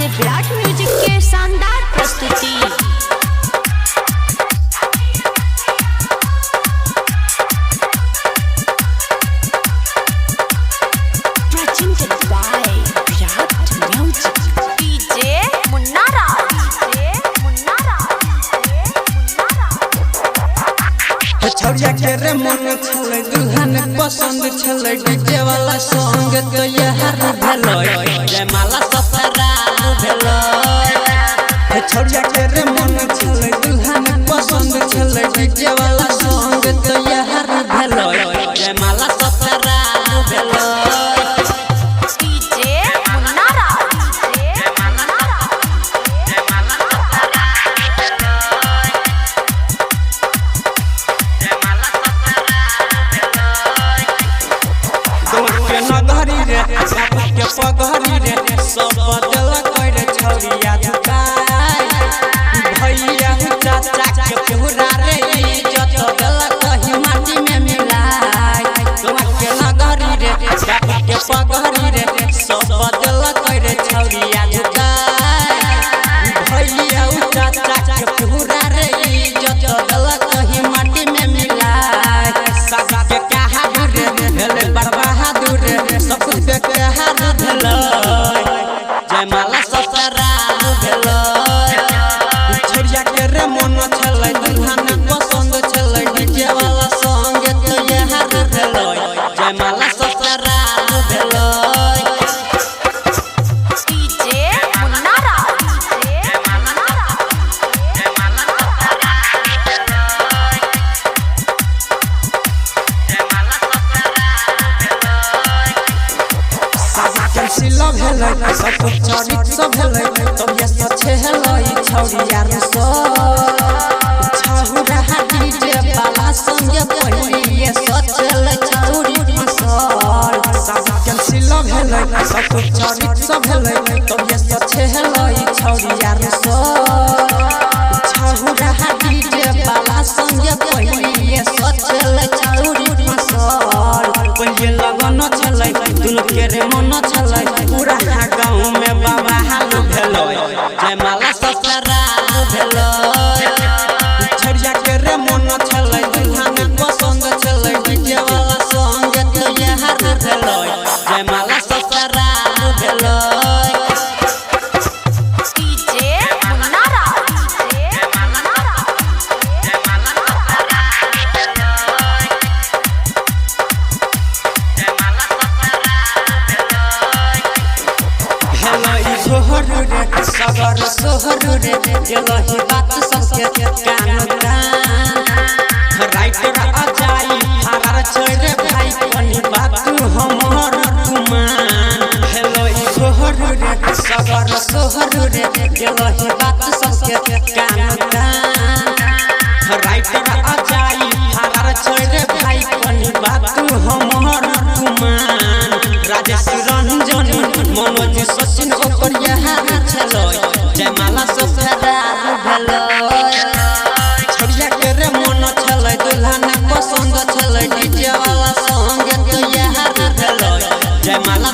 से विराट म्यूजिक के शानदार प्रस्तुति। छौरिया के रे मन छले दुल्हन पसंद छले डीजे वाला संग तो यार भेलै जयमाला ससुरा भेलै। छौरिया के रे मन छले दुल्हन पसंद छले डीजे वाला संग तो यार भेलै जयमाला ससुरा भेलै। नगरी रे के पगहरी रे सब बदल कर छौरिया दुकाई भैया चाचा के पूरा रे इज्जत गल कही माटी में मिलाई। के नगरी रे के पगहरी रे सब बदल कर छौरिया दुकाई भैया चाचा के पूरा रे इज्जत गल कही माटी में मिलाई। सागा के कहा रे भेले बरबाहा सब कुछ के हाथ भेलै जयमाला ससुरा भेलै। छौरिया के रे मन छलै दुल्हन पसंद छलै डीजे वाला संग तो यार भेलै जयमाला ससुरा भेलै। सिला भेलै सब चरित सब भेलै तब ये सचे हेलै छौरिया रे छौरा डीजे वाला संग पहली ये सचले छौरी मसल। सब सिला भेलै सब चरित सब भेलै तब ये सचे हेलै छौरिया रे छौरा डीजे वाला संग पहली ये सचले छौरी मसल। पहिले लगन छलै दुनु के रे मन छलै पूरा गाँव में बाबा हाल भेलै जयमाला ससुरा भेलै। छौरिया के रे मन छलै दुल्हन पसंद छलै डीजे वाला संग तो यार भेलै जयमाला ससुरा भेलै। सगर सोहर रे गेलही बात सबके कान राइटर अजाई हरार छोड़े भाई कनी बात हमर गुमान। हेलो ई सोहर रे सगर सोहर रे गेलही बात सबके कान राइटर अजाई हरार छोड़े भाई कनी बात हमर गुमान। राजेश रंजन मनोज सचिन ओकर यहाँ छलै जयमाला ससुरा भेलै। छौरिया के रे मन छलै दुल्हन पसंद छलै डीजे वाला संग तो यार भेलै जयमाला।